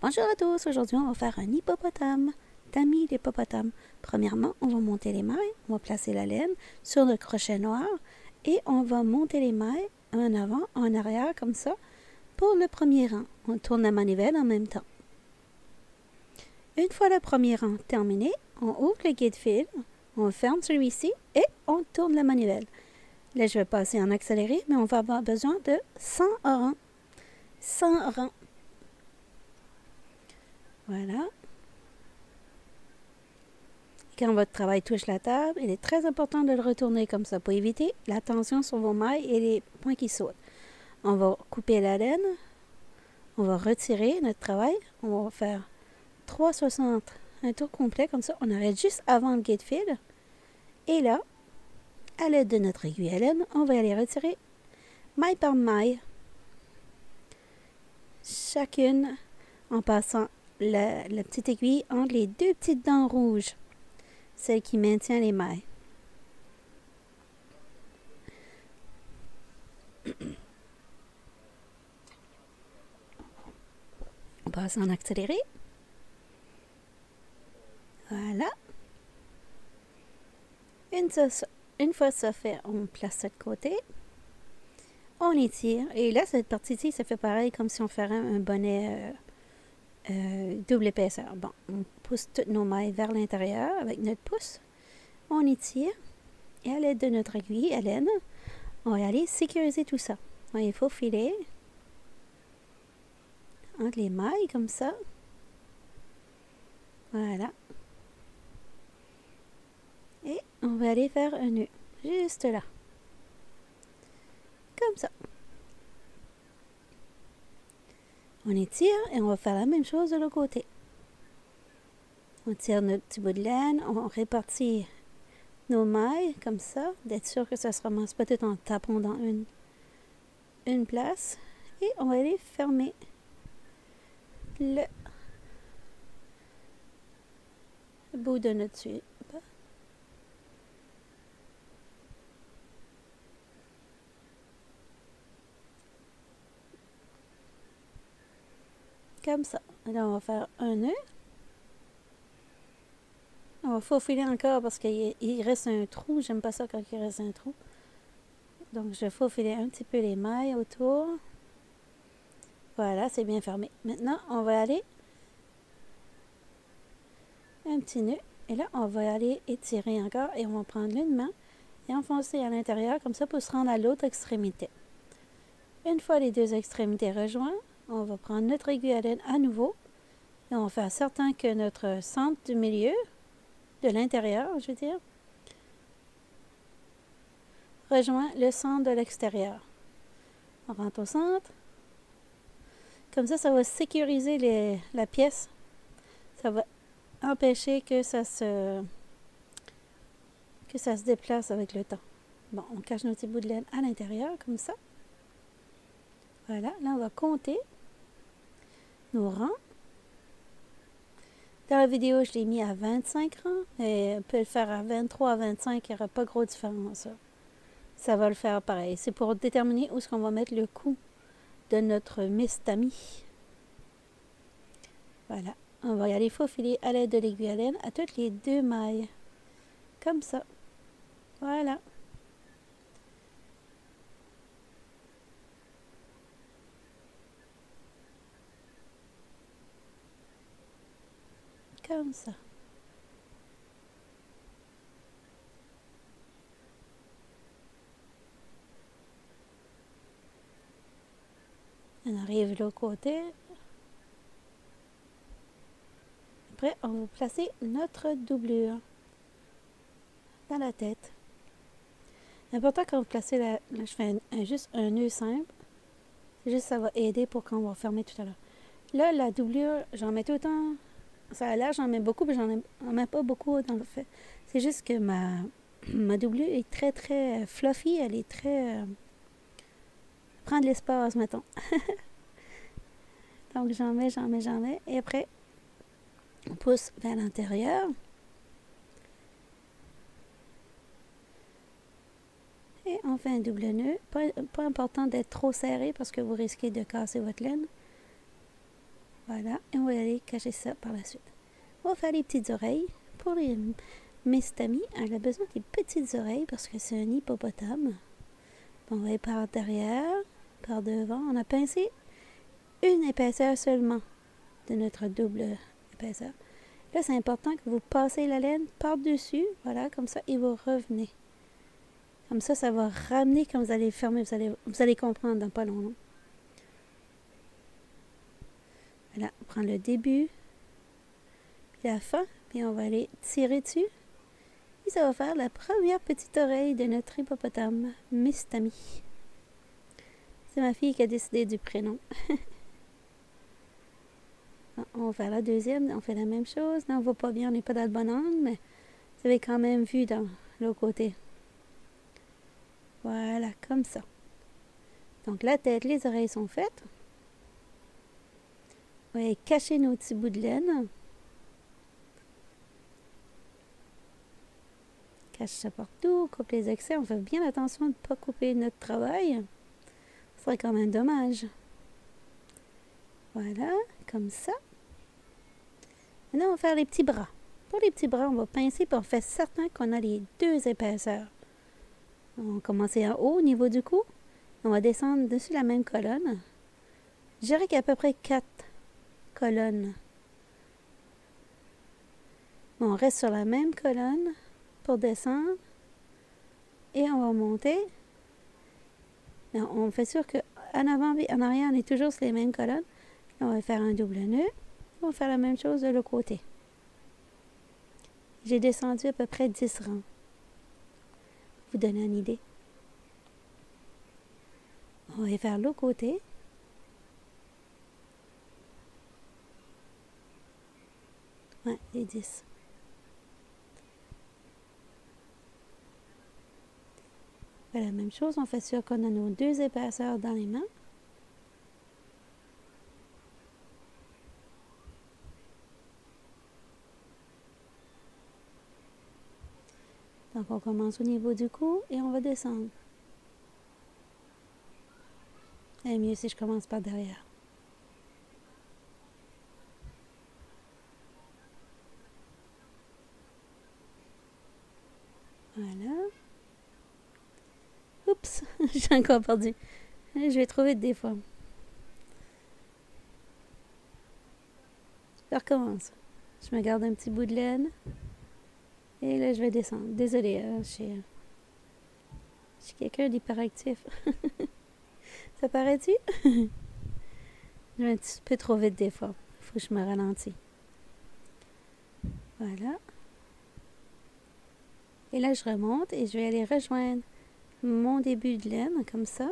Bonjour à tous, aujourd'hui on va faire un hippopotame, tamis d'hippopotame. Premièrement, on va monter les mailles, on va placer la laine sur le crochet noir et on va monter les mailles en avant, en arrière comme ça pour le premier rang. On tourne la manivelle en même temps. Une fois le premier rang terminé, on ouvre le guide-fil, on ferme celui-ci et on tourne la manivelle. Là, je vais passer en accéléré, mais on va avoir besoin de 100 rangs. 100 rangs. Voilà. Quand votre travail touche la table, il est très important de le retourner comme ça pour éviter la tension sur vos mailles et les points qui sautent. On va couper la laine. On va retirer notre travail. On va faire 3,60, un tour complet comme ça. On arrête juste avant le guide-fil. Et là, à l'aide de notre aiguille à laine, on va aller retirer maille par maille. Chacune en passant la petite aiguille entre les deux petites dents rouges, celle qui maintient les mailles. On passe en accéléré. Voilà. Une fois ça fait, on place ça de côté. On étire. Et là, cette partie-ci, ça fait pareil comme si on ferait un bonnet double épaisseur. Bon, on pousse toutes nos mailles vers l'intérieur avec notre pouce. On étire. Et à l'aide de notre aiguille à laine, on va aller sécuriser tout ça. Il faut filer entre les mailles comme ça. Voilà. Et on va aller faire un nœud juste là. Comme ça. On étire et on va faire la même chose de l'autre côté. On tire notre petit bout de laine, on répartit nos mailles comme ça, d'être sûr que ça se ramasse pas tout en tapant dans une place. Et on va aller fermer le bout de notre tube. Comme ça. Là, on va faire un nœud. On va faufiler encore parce qu'il reste un trou. J'aime pas ça quand il reste un trou. Donc, je vais faufiler un petit peu les mailles autour. Voilà, c'est bien fermé. Maintenant, on va aller un petit nœud. Et là, on va aller étirer encore et on va prendre une main et enfoncer à l'intérieur comme ça pour se rendre à l'autre extrémité. Une fois les deux extrémités rejointes, on va prendre notre aiguille à laine à nouveau et on va faire certain que notre centre du milieu, de l'intérieur, je veux dire, rejoint le centre de l'extérieur. On rentre au centre. Comme ça va sécuriser la pièce. Ça va empêcher que ça se déplace avec le temps. Bon, on cache nos petits bouts de laine à l'intérieur, comme ça. Voilà, là on va compter nos rangs. Dans la vidéo, je l'ai mis à 25 rangs, et on peut le faire à 23, à 25, il n'y aura pas gros différence. Ça va le faire pareil. C'est pour déterminer où est-ce qu'on va mettre le coup de notre Miss Tamis. Voilà, on va y aller faufiler à l'aide de l'aiguille à laine à toutes les deux mailles. Comme ça. Voilà. Comme ça. On arrive de l'autre côté. Après, on va placer notre doublure dans la tête. Important quand vous placez là je fais juste un nœud simple. C'est juste ça va aider pour quand on va fermer tout à l'heure. Là, la doublure, j'en mets tout le temps. Ça a l'air, j'en mets beaucoup, mais j'en mets pas beaucoup dans le fait. C'est juste que ma doublure est très, très fluffy. Elle est très... prend de l'espace, mettons. Donc, j'en mets. Et après, on pousse vers l'intérieur. Et on fait un double nœud. Pas important d'être trop serré parce que vous risquez de casser votre laine. Voilà, et on va aller cacher ça par la suite. On va faire les petites oreilles. Pour les Miss Tammy, elle a besoin des petites oreilles parce que c'est un hippopotame. On va aller par derrière, par devant. On a pincé une épaisseur seulement de notre double épaisseur. Là, c'est important que vous passez la laine par-dessus, voilà, comme ça, et vous revenez. Comme ça va ramener quand vous allez fermer, vous allez comprendre dans pas longtemps. Voilà, on prend le début, puis la fin, puis on va aller tirer dessus. Et ça va faire la première petite oreille de notre hippopotame, Miss Tammy. C'est ma fille qui a décidé du prénom. On va faire la deuxième, on fait la même chose. Là, on ne voit pas bien, on n'est pas dans le bon angle, mais vous avez quand même vu dans l'autre côté. Voilà, comme ça. Donc la tête, les oreilles sont faites. On va cacher nos petits bouts de laine. Cache ça partout, coupe les excès. On fait bien attention de ne pas couper notre travail. Ce serait quand même dommage. Voilà, comme ça. Maintenant, on va faire les petits bras. Pour les petits bras, on va pincer et on fait certain qu'on a les deux épaisseurs. On va commencer en haut au niveau du cou. On va descendre dessus la même colonne. Je dirais qu'il y a à peu près 4 colonnes. On reste sur la même colonne pour descendre. Et on va monter. On fait sûr qu'en avant et en arrière, on est toujours sur les mêmes colonnes. On va faire un double nœud. On va faire la même chose de l'autre côté. J'ai descendu à peu près 10 rangs. Vous donner une idée. On va faire l'autre côté. Ouais, les 10. On fait la même chose. On fait sûr qu'on a nos deux épaisseurs dans les mains. Donc, on commence au niveau du cou et on va descendre. C'est mieux si je commence par derrière. Voilà. Oups, j'ai encore perdu. Je vais trop vite des fois. Je recommence. Je me garde un petit bout de laine. Et là, je vais descendre. Désolée, je suis quelqu'un d'hyperactif. Ça paraît-tu? Je vais un petit peu trop vite des fois. Il faut que je me ralentis. Voilà. Et là, je remonte et je vais aller rejoindre mon début de laine, comme ça,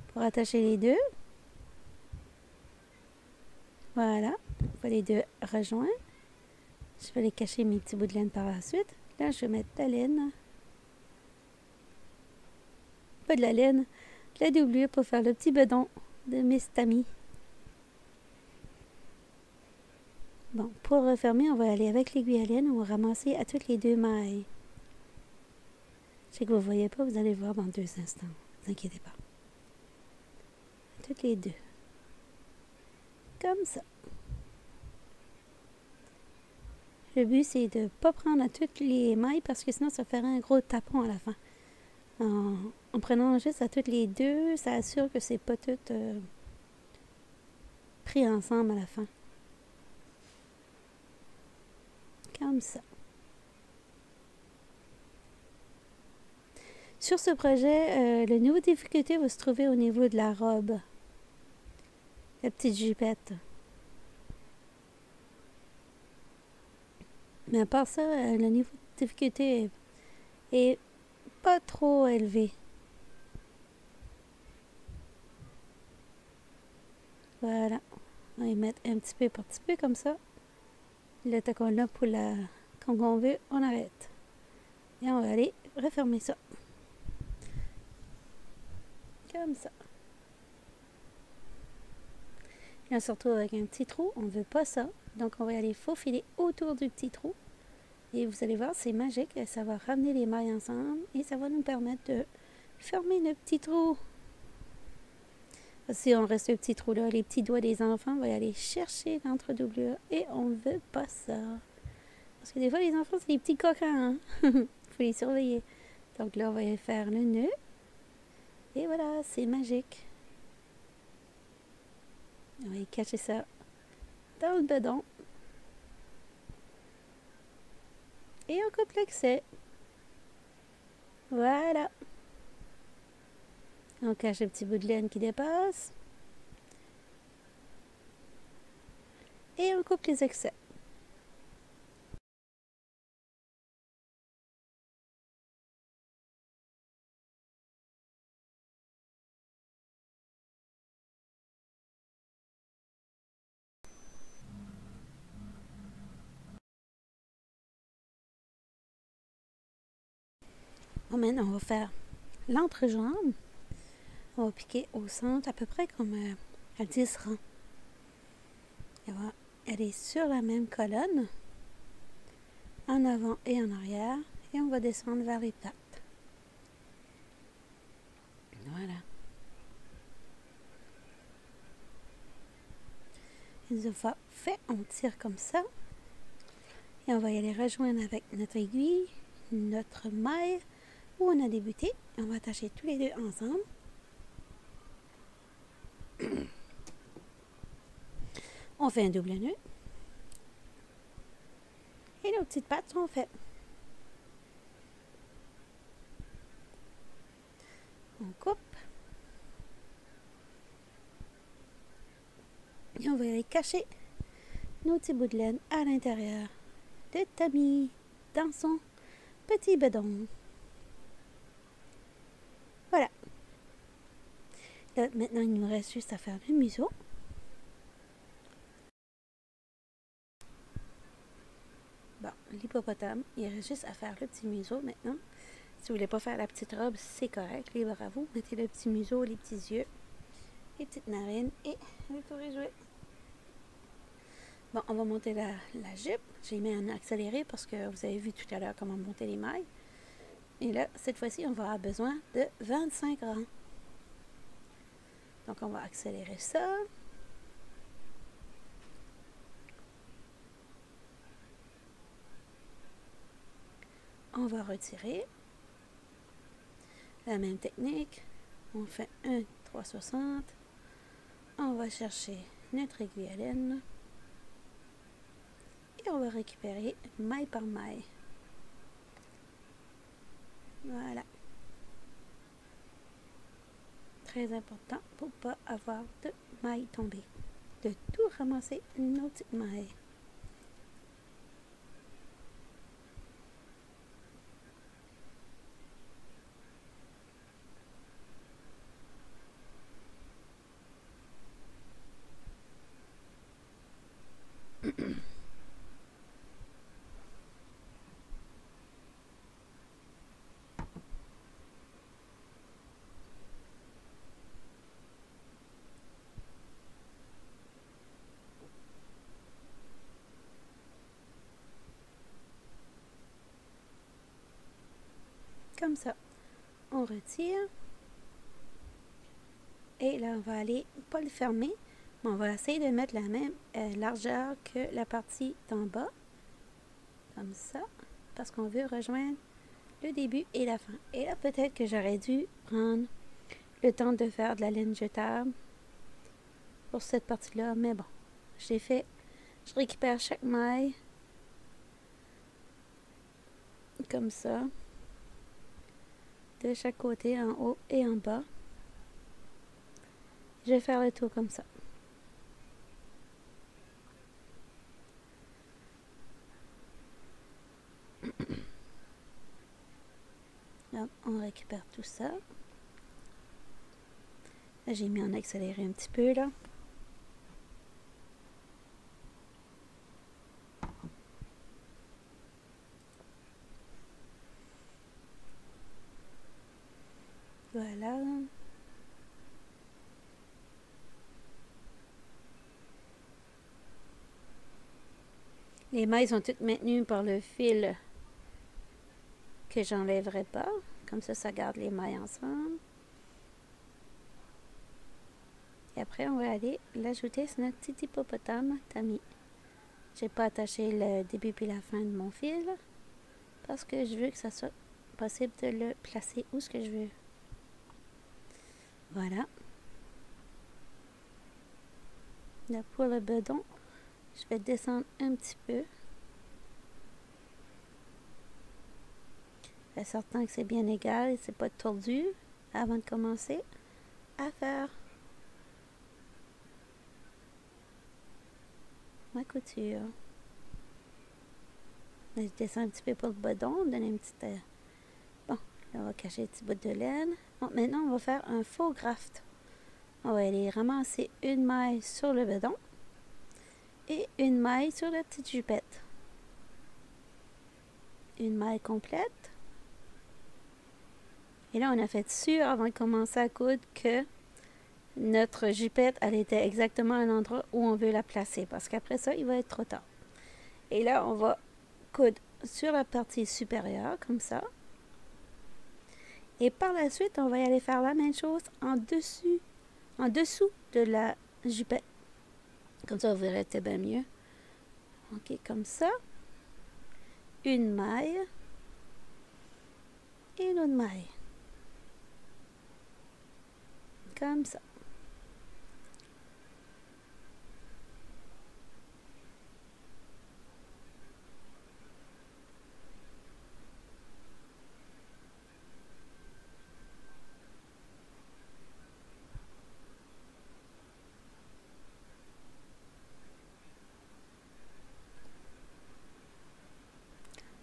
pour attacher les deux. Voilà. On va les deux rejoindre. Je vais aller cacher mes petits bouts de laine par la suite. Là, je vais mettre de la laine. Pas de la laine, de la doublure pour faire le petit bedon de Miss Tammy. Bon, pour refermer, on va aller avec l'aiguille à laine. On va ramasser à toutes les deux mailles. Je sais que vous ne voyez pas, vous allez voir dans 2 instants. Ne vous inquiétez pas. À toutes les deux. Comme ça. Le but, c'est de ne pas prendre à toutes les mailles parce que sinon, ça ferait un gros tapon à la fin. En prenant juste à toutes les deux, ça assure que c'est pas tout pris ensemble à la fin. Comme ça. Sur ce projet, le niveau de difficulté va se trouver au niveau de la robe. La petite jupette. Mais à part ça, le niveau de difficulté est pas trop élevé. Voilà. On va y mettre un petit peu par petit peu comme ça. Le temps qu'on a pour la... Quand on veut, on arrête. Et on va aller refermer ça. Comme ça. Et on se retrouve avec un petit trou. On ne veut pas ça. Donc, on va aller faufiler autour du petit trou. Et vous allez voir, c'est magique. Ça va ramener les mailles ensemble. Et ça va nous permettre de fermer le petit trou. Si on reste le petit trou là, les petits doigts des enfants vont aller chercher l'entre-doublure et on ne veut pas ça. Parce que des fois, les enfants, c'est des petits coquins. Il faut les surveiller. Donc là, on va faire le nœud. Et voilà, c'est magique. On va y cacher ça dans le bedon. Et on coupe l'excès. Voilà. On cache le petit bout de laine qui dépasse. Et on coupe les excès. Bon, maintenant, on va faire l'entrejambe. On va piquer au centre à peu près comme à 10 rangs. Elle est sur la même colonne, en avant et en arrière, et on va descendre vers les pattes. Voilà. Une fois fait, on tire comme ça, et on va y aller rejoindre avec notre aiguille, notre maille, où on a débuté. On va attacher tous les deux ensemble. On fait un double nœud. Et nos petites pattes sont faites. On coupe. Et on va aller cacher nos petits bouts de laine à l'intérieur de Tammy dans son petit bedon. Voilà. Là, maintenant, il nous reste juste à faire le museau. Bon, l'hippopotame, il reste juste à faire le petit museau maintenant. Si vous voulez pas faire la petite robe, c'est correct. Libre à vous. Mettez le petit museau, les petits yeux, les petites narines et le tour est joué. Bon, on va monter la jupe. J'ai mis en accéléré parce que vous avez vu tout à l'heure comment monter les mailles. Et là, cette fois-ci, on va avoir besoin de 25 rangs. Donc, on va accélérer ça. On va retirer. La même technique. On fait un 360. On va chercher notre aiguille à laine. Et on va récupérer maille par maille. Voilà. Très important pour ne pas avoir de mailles tombées. De tout ramasser nos petites mailles. Comme ça. On retire. Et là, on va aller, pas le fermer, mais on va essayer de mettre la même largeur que la partie d'en bas. Comme ça. Parce qu'on veut rejoindre le début et la fin. Et là, peut-être que j'aurais dû prendre le temps de faire de la laine jetable pour cette partie-là. Mais bon, j'ai fait, je récupère chaque maille. Comme ça. De chaque côté, en haut et en bas. Je vais faire le tour comme ça. Là, on récupère tout ça. Là, j'ai mis en accéléré un petit peu là. Voilà. Les mailles sont toutes maintenues par le fil que j'enlèverai pas. Comme ça, ça garde les mailles ensemble. Et après, on va aller l'ajouter sur notre petit hippopotame Tammy. J'ai pas attaché le début puis la fin de mon fil parce que je veux que ça soit possible de le placer où ce que je veux. Voilà. Là, pour le bedon, je vais descendre un petit peu. Fait certain que c'est bien égal et c'est pas tordu avant de commencer à faire ma couture. Je descends un petit peu pour le bedon, donner une petite... Bon, là on va cacher un petit bout de laine. Bon, maintenant on va faire un faux graft. On va aller ramasser une maille sur le bedon et une maille sur la petite jupette. Une maille complète. Et là, on a fait sûr avant de commencer à coudre que notre jupette, elle était exactement à l'endroit où on veut la placer. Parce qu'après ça, il va être trop tard. Et là, on va coudre sur la partie supérieure, comme ça. Et par la suite, on va y aller faire la même chose en dessous de la jupette. Comme ça, vous verrez, c'est bien mieux. Ok, comme ça. Une maille. Et une autre maille. Comme ça.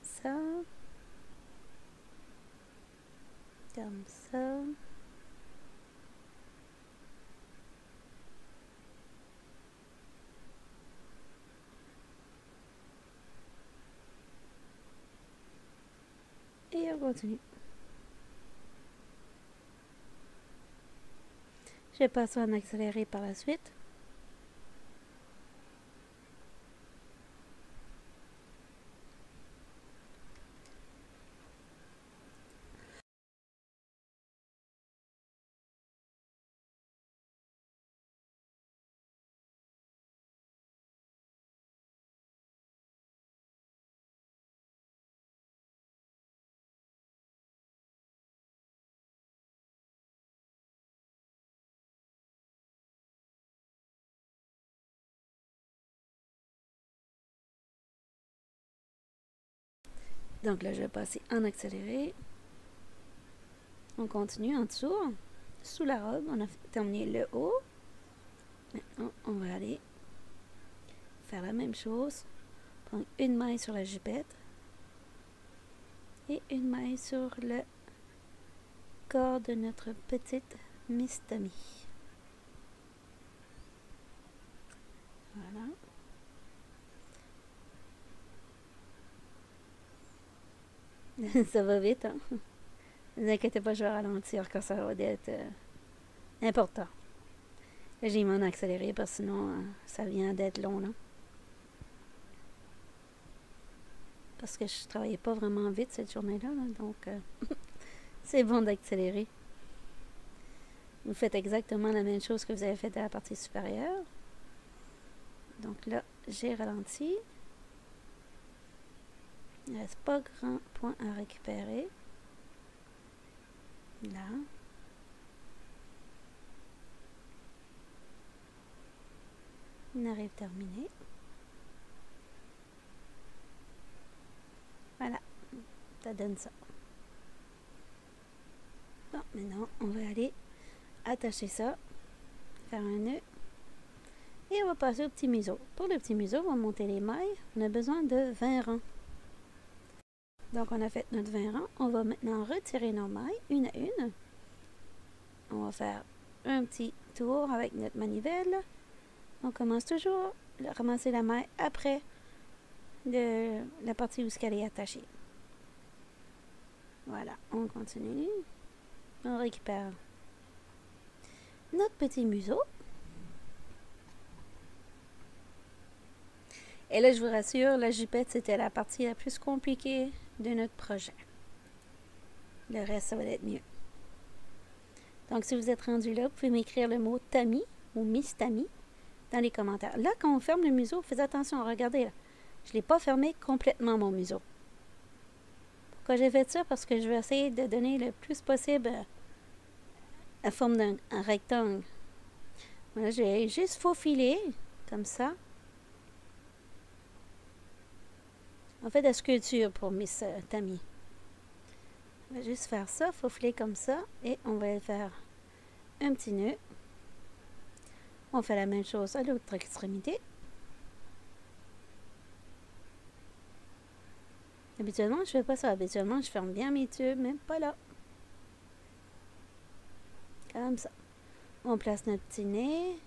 Ça. Comme ça. Et on continue. Je vais passer en accéléré par la suite. Donc là, je vais passer en accéléré. On continue en dessous, sous la robe. On a terminé le haut. Maintenant, on va aller faire la même chose. Prendre une maille sur la jupette et une maille sur le corps de notre petite Miss Tammy. Voilà. Ça va vite, hein? Ne vous inquiétez pas, je vais ralentir quand ça va être important. Là, j'ai mis en accéléré parce que sinon, ça vient d'être long, là. Parce que je travaillais pas vraiment vite cette journée-là, là, donc c'est bon d'accélérer. Vous faites exactement la même chose que vous avez fait à la partie supérieure. Donc là, j'ai ralenti. Il ne reste pas grand point à récupérer. Là. On arrive terminé. Voilà, ça donne ça. Bon, maintenant, on va aller attacher ça, faire un nœud, et on va passer au petit museau. Pour le petit museau, on va monter les mailles. On a besoin de 20 rangs. Donc, on a fait notre 20 rangs. On va maintenant retirer nos mailles, une à une. On va faire un petit tour avec notre manivelle. On commence toujours à ramasser la maille après la partie où elle est attachée. Voilà, on continue. On récupère notre petit museau. Et là, je vous rassure, la jupette, c'était la partie la plus compliquée de notre projet. Le reste, ça va être mieux. Donc, si vous êtes rendu là, vous pouvez m'écrire le mot Tammy ou Miss Tammy dans les commentaires. Là, quand on ferme le museau, faites attention, regardez là. Je ne l'ai pas fermé complètement mon museau. Pourquoi j'ai fait ça? Parce que je vais essayer de donner le plus possible la forme d'un rectangle. Voilà, je vais juste faufiler, comme ça. On fait de la sculpture pour Miss Tammy. On va juste faire ça, faufiler comme ça, et on va faire un petit nœud. On fait la même chose à l'autre extrémité. Habituellement, je fais pas ça. Habituellement, je ferme bien mes tubes, mais pas là. Comme ça. On place notre petit nez.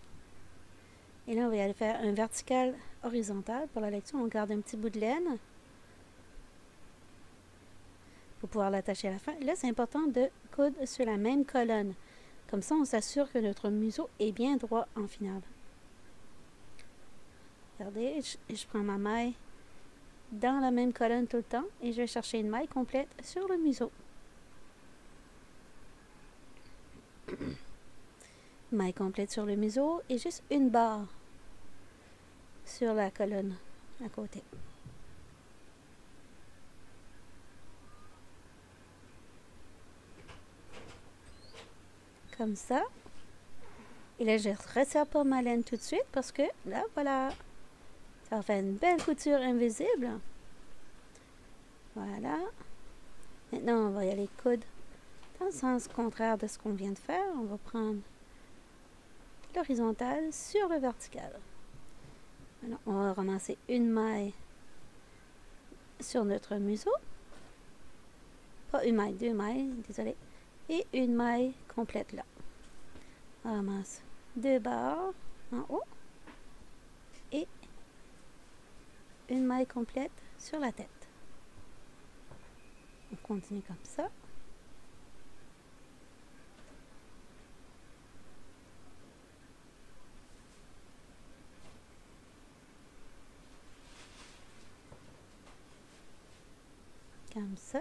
Et là, on va aller faire un vertical horizontal. Pour la lecture, on garde un petit bout de laine. Pour pouvoir l'attacher à la fin. Là, c'est important de coudre sur la même colonne. Comme ça, on s'assure que notre museau est bien droit en finale. Regardez, je prends ma maille dans la même colonne tout le temps et je vais chercher une maille complète sur le museau. Maille complète sur le museau et juste une barre sur la colonne à côté. Comme ça. Et là, je ne resserre pas ma laine tout de suite parce que là, voilà, ça va faire une belle couture invisible. Voilà. Maintenant, on va y aller coudre dans le sens contraire de ce qu'on vient de faire. On va prendre l'horizontale sur le vertical. Alors, on va ramasser une maille sur notre museau. Pas une maille, deux mailles, désolé. Et une maille complète là. On ramasse deux barres en haut. Et une maille complète sur la tête. On continue comme ça. Comme ça.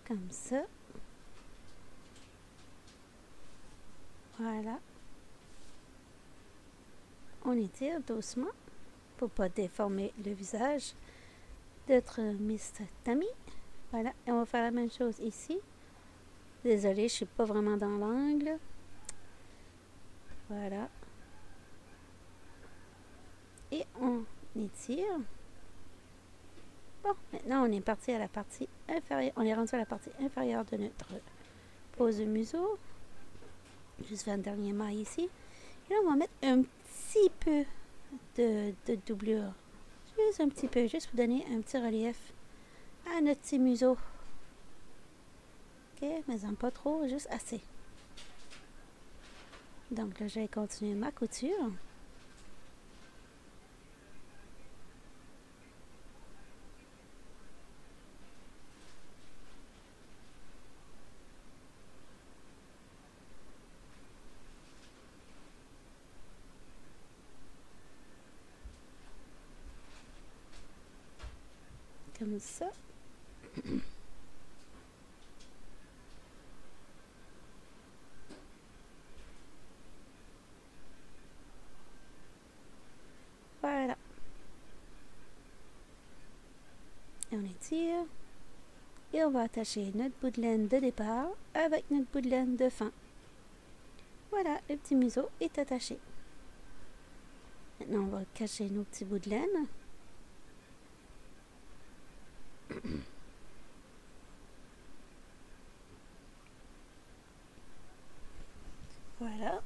Comme ça. Voilà. On étire doucement pour ne pas déformer le visage de notre Miss Tammy. Voilà. Et on va faire la même chose ici. Désolée, je ne suis pas vraiment dans l'angle. Voilà. Et on étire. Bon, maintenant on est parti à la partie inférieure. On est rendu à la partie inférieure de notre pose de museau. Juste faire une dernière maille ici. Et là, on va mettre un petit peu de doublure. Juste un petit peu, juste pour donner un petit relief à notre petit museau. Ok, mais pas trop, juste assez. Donc là, je vais continuer ma couture. Comme ça. Voilà. Et on étire. Et on va attacher notre bout de laine de départ avec notre bout de laine de fin. Voilà, le petit museau est attaché. Maintenant, on va cacher nos petits bouts de laine. Voilà.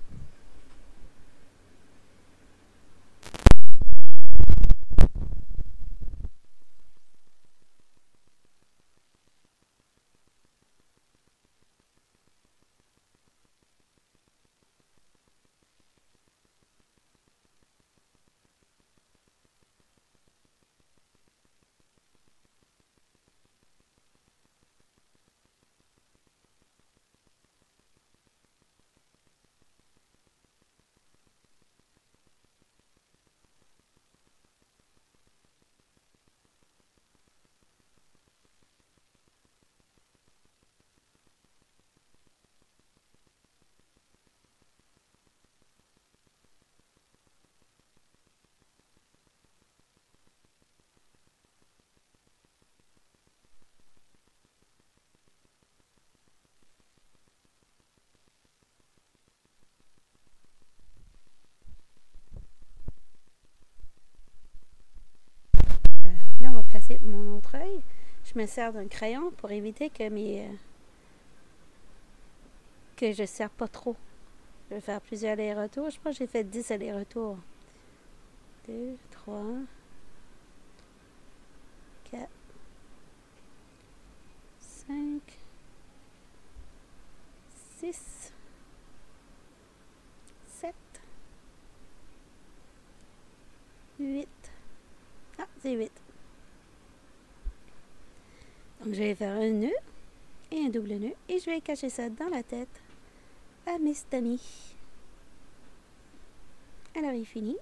placer mon autre œil. Je me sers d'un crayon pour éviter que que je ne serre pas trop. Je vais faire plusieurs allers-retours. Je pense que j'ai fait 10 allers-retours. 2, 3, 4, 5, 6, 7, 8. Ah, c'est 8. Donc, je vais faire un nœud et un double nœud et je vais cacher ça dans la tête à Miss Tammy. Alors, il finit.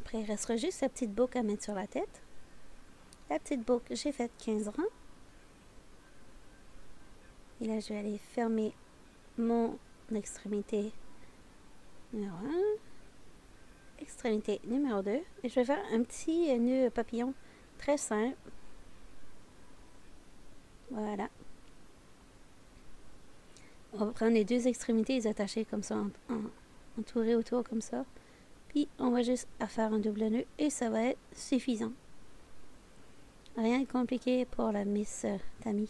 Après, il restera juste sa petite boucle à mettre sur la tête. La petite boucle, j'ai fait 15 rangs. Et là, je vais aller fermer mon extrémité numéro 1. Extrémité numéro 2. Et je vais faire un petit nœud papillon très simple. Voilà. On va prendre les deux extrémités et les attacher comme ça, entourées autour comme ça. Puis on va juste faire un double nœud et ça va être suffisant. Rien de compliqué pour la Miss Tammy.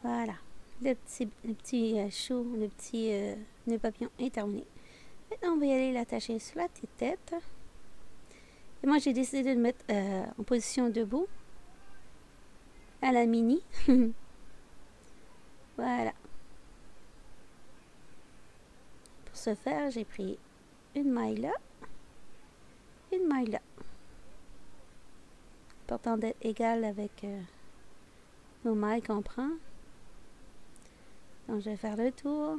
Voilà. Le petit chou, le petit nœud papillon est terminé. Maintenant, on va y aller l'attacher sur la petite tête. Et moi, j'ai décidé de le mettre en position debout. À la mini. Voilà. Pour ce faire, j'ai pris une maille là. Une maille là. Important d'être égal avec nos mailles qu'on prend. Donc, je vais faire le tour.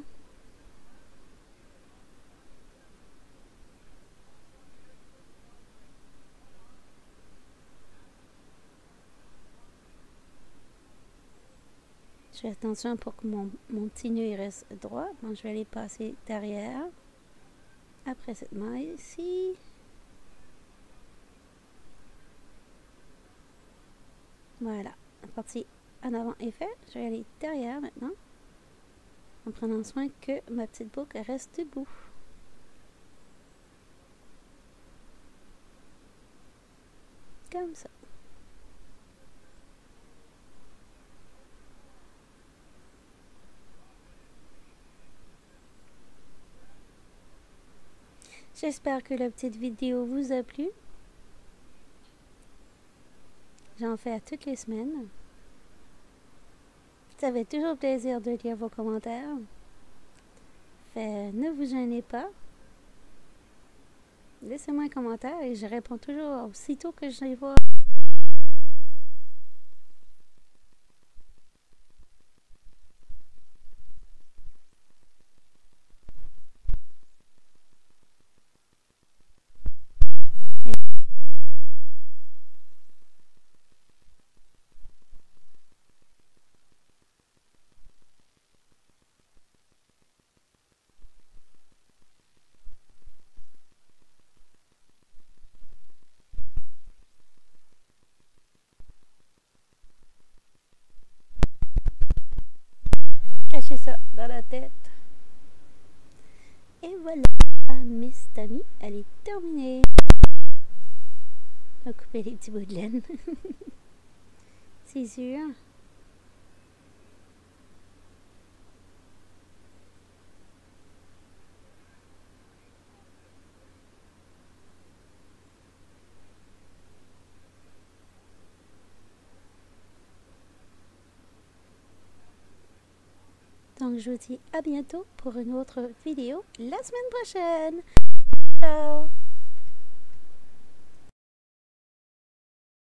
Je fais attention pour que mon petit nœud il reste droit. Donc, je vais aller passer derrière. Après cette maille ici. Voilà. La partie en avant est faite. Je vais aller derrière maintenant. En prenant soin que ma petite boucle reste debout. Comme ça. J'espère que la petite vidéo vous a plu. J'en fais à toutes les semaines. Ça fait toujours plaisir de lire vos commentaires. Ne vous gênez pas. Laissez-moi un commentaire et je réponds toujours aussitôt que je les vois. Cachez ça dans la tête. Et voilà, Miss Tammy, elle est terminée. On va couper les petits bouts de laine. C'est sûr. Donc, je vous dis à bientôt pour une autre vidéo la semaine prochaine. Ciao!